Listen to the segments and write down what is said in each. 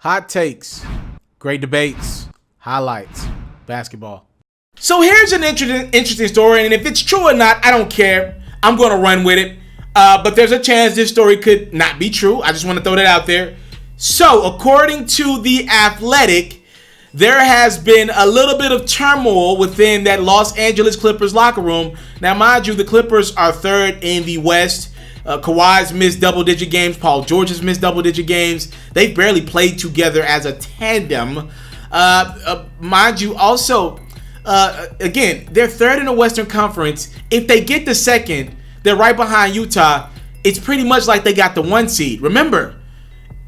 hot takes, great debates, highlights, basketball. So here's an interesting story, and if it's true or not, I don't care. I'm going to run with it. But there's a chance this story could not be true. I just want to throw that out there. So according to The Athletic, there has been a little bit of turmoil within that Los Angeles Clippers locker room. Now, mind you, the Clippers are third in the West. Kawhi's missed double-digit games. Paul George has missed double-digit games. They've barely played together as a tandem. Mind you, also, again, they're third in the Western Conference. If they get the second, they're right behind Utah. It's pretty much like they got the 1 seed. Remember,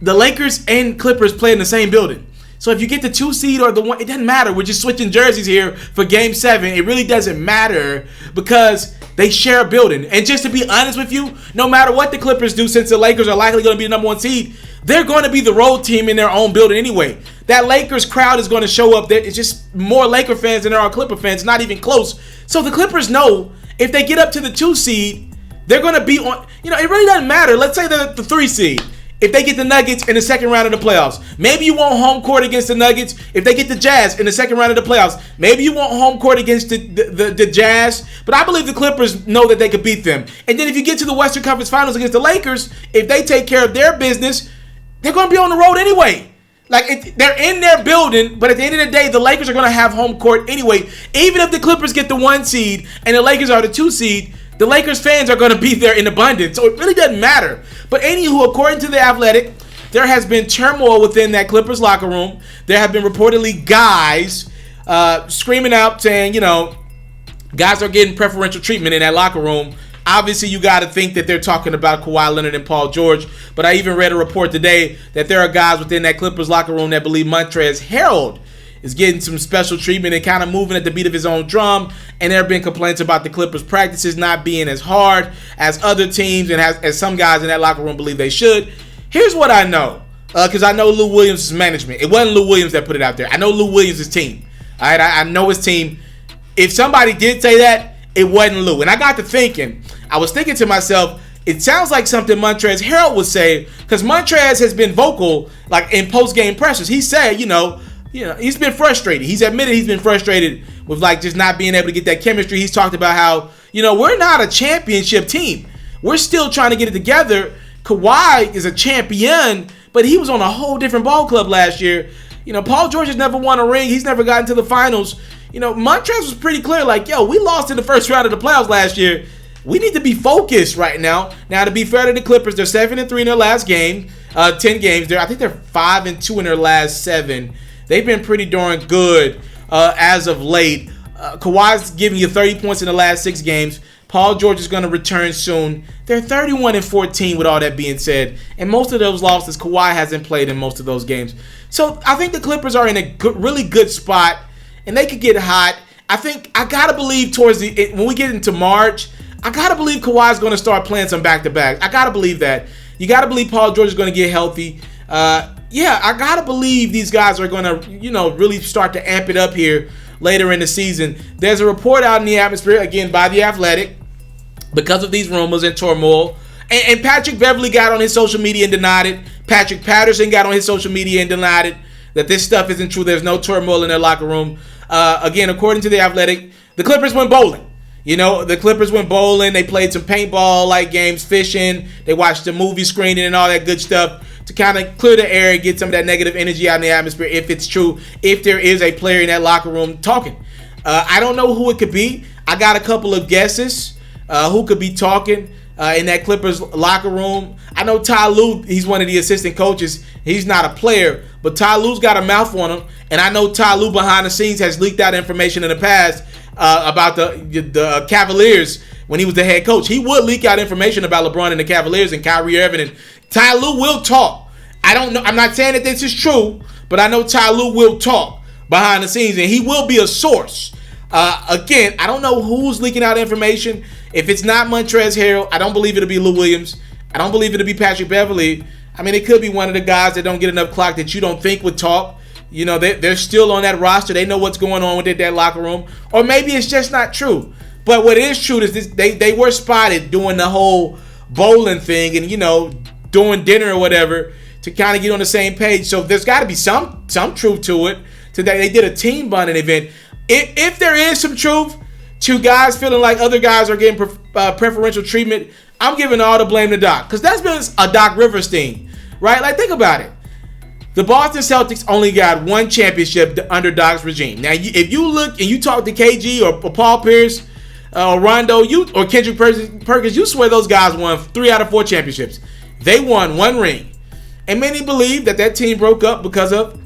the Lakers and Clippers play in the same building. So if you get the 2 seed or the 1, it doesn't matter. We're just switching jerseys here for Game 7. It really doesn't matter because they share a building. And just to be honest with you, no matter what the Clippers do, since the Lakers are likely going to be the number 1 seed, they're going to be the road team in their own building anyway. That Lakers crowd is going to show up there. It's just more Laker fans than there are Clipper fans. Not even close. So the Clippers know if they get up to the 2 seed, they're going to be on, it really doesn't matter. Let's say they're the 3 seed. If they get the Nuggets in the second round of the playoffs, maybe you want home court against the Nuggets. If they get the Jazz in the second round of the playoffs, maybe you want home court against the Jazz. But I believe the Clippers know that they could beat them. And then if you get to the Western Conference Finals against the Lakers, if they take care of their business, they're going to be on the road anyway. They're in their building, but at the end of the day, the Lakers are going to have home court anyway. Even if the Clippers get the 1 seed and the Lakers are the 2 seed, the Lakers fans are going to be there in abundance. So it really doesn't matter. But anywho, according to The Athletic, there has been turmoil within that Clippers locker room. There have been reportedly guys screaming out saying, guys are getting preferential treatment in that locker room. Obviously, you got to think that they're talking about Kawhi Leonard and Paul George. But I even read a report today that there are guys within that Clippers locker room that believe Montrezl Harrell is getting some special treatment and kind of moving at the beat of his own drum. And there have been complaints about the Clippers practices not being as hard as other teams and as some guys in that locker room believe they should. Here's what I know, because I know Lou Williams' management. It wasn't Lou Williams that put it out there. I know Lou Williams' team. All right, I know his team. If somebody did say that, it wasn't Lou. And I got to thinking. I was thinking to myself, it sounds like something Montrezl Harrell would say, because Montrezl has been vocal, in post-game pressers. He said, he's been frustrated. He's admitted he's been frustrated with just not being able to get that chemistry. He's talked about how, we're not a championship team. We're still trying to get it together. Kawhi is a champion, but he was on a whole different ball club last year. Paul George has never won a ring. He's never gotten to the finals. Montrezl was pretty clear, we lost in the first round of the playoffs last year. We need to be focused right now. Now, to be fair to the Clippers, they're 7-3 in their last game, 10 games. I think they're 5-2 in their last 7. They've been pretty darn good as of late. Kawhi's giving you 30 points in the last 6 games. Paul George is going to return soon. They're 31-14 with all that being said. And most of those losses, Kawhi hasn't played in most of those games. So I think the Clippers are in a really good spot, and they could get hot. I got to believe when we get into March, I got to believe Kawhi's going to start playing some back-to-backs. I got to believe that. You got to believe Paul George is going to get healthy. I got to believe these guys are going to, really start to amp it up here later in the season. There's a report out in the atmosphere, again, by The Athletic, because of these rumors and turmoil. And Patrick Beverley got on his social media and denied it. Patrick Patterson got on his social media and denied it, that this stuff isn't true. There's no turmoil in their locker room. Again, according to The Athletic, the Clippers went bowling. The Clippers went bowling. They played some paintball-like games, fishing. They watched the movie screening and all that good stuff to kind of clear the air and get some of that negative energy out in the atmosphere, if it's true, if there is a player in that locker room talking. I don't know who it could be. I got a couple of guesses who could be talking in that Clippers locker room. I know Ty Lue, he's one of the assistant coaches. He's not a player, but Ty Lue's got a mouth on him. And I know Ty Lue behind the scenes has leaked out information in the past about the Cavaliers when he was the head coach. He would leak out information about LeBron and the Cavaliers and Kyrie Irving, and Ty Lue will talk. I don't know. I'm not saying that this is true, but I know Ty Lue will talk behind the scenes, and he will be a source. Again, I don't know who's leaking out information. If it's not Montrezl Harrell, I don't believe it'll be Lou Williams. I don't believe it'll be Patrick Beverley. I mean, it could be one of the guys that don't get enough clock that you don't think would talk. They're still on that roster. They know what's going on with that locker room. Or maybe it's just not true. But what is true is this, they were spotted doing the whole bowling thing and, doing dinner or whatever to kind of get on the same page. So there's got to be some truth to it. Today they did a team bonding event. If there is some truth to guys feeling like other guys are getting preferential treatment, I'm giving all the blame to Doc, because that's been a Doc Rivers thing, right? Like, think about it. The Boston Celtics only got one championship under Doc's regime. Now, if you look and you talk to KG or Paul Pierce or Rondo, or Kendrick Perkins, you swear those guys won 3 out of 4 championships. They won 1 ring. And many believe that team broke up because of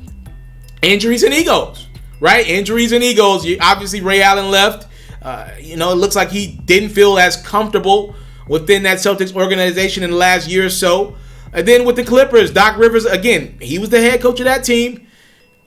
injuries and egos, right? Injuries and egos. Obviously, Ray Allen left. It looks like he didn't feel as comfortable within that Celtics organization in the last year or so. And then with the Clippers, Doc Rivers, again, he was the head coach of that team.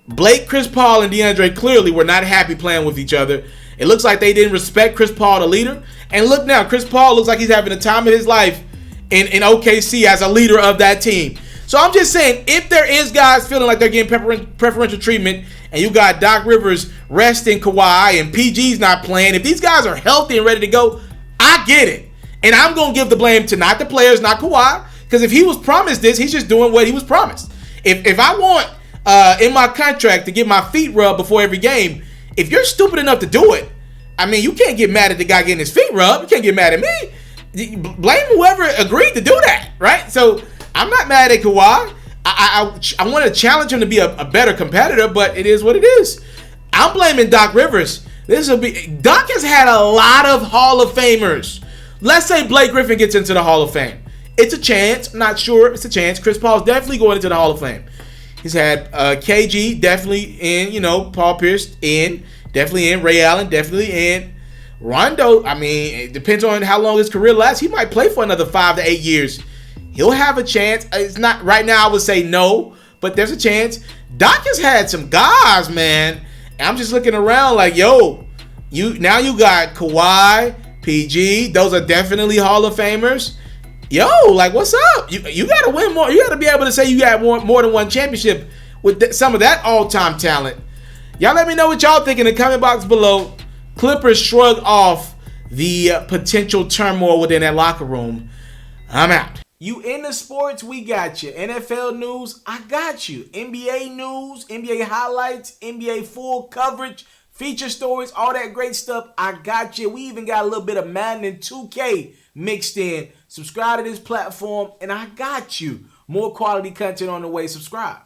Blake, Chris Paul, and DeAndre clearly were not happy playing with each other. It looks like they didn't respect Chris Paul, the leader. And look now, Chris Paul looks like he's having the time of his life in OKC as a leader of that team. So I'm just saying, if there is guys feeling like they're getting preferential treatment, and you got Doc Rivers resting Kawhi and PG's not playing, if these guys are healthy and ready to go, I get it. And I'm going to give the blame to not the players, not Kawhi. Because if he was promised this, he's just doing what he was promised. If I want in my contract to get my feet rubbed before every game, if you're stupid enough to do it, I mean, you can't get mad at the guy getting his feet rubbed. You can't get mad at me. Blame whoever agreed to do that, right? So I'm not mad at Kawhi. I want to challenge him to be a better competitor, but it is what it is. I'm blaming Doc Rivers. Doc has had a lot of Hall of Famers. Let's say Blake Griffin gets into the Hall of Fame. It's a chance. I'm not sure. It's a chance. Chris Paul's definitely going into the Hall of Fame. He's had KG definitely in, Paul Pierce in, definitely in, Ray Allen definitely in. Rondo, I mean, it depends on how long his career lasts. He might play for another 5 to 8 years. He'll have a chance. It's not right now, I would say no, but there's a chance. Doc has had some guys, man. And I'm just looking around like, yo, you got Kawhi, PG. Those are definitely Hall of Famers. Yo, like, what's up? You got to win more. You got to be able to say you got more than one championship with some of that all-time talent. Y'all let me know what y'all think in the comment box below. Clippers shrug off the potential turmoil within that locker room. I'm out. You into sports? We got you. NFL news? I got you. NBA news, NBA highlights, NBA full coverage, feature stories, all that great stuff. I got you. We even got a little bit of Madden and 2K mixed in. Subscribe to this platform, and I got you. More quality content on the way. Subscribe.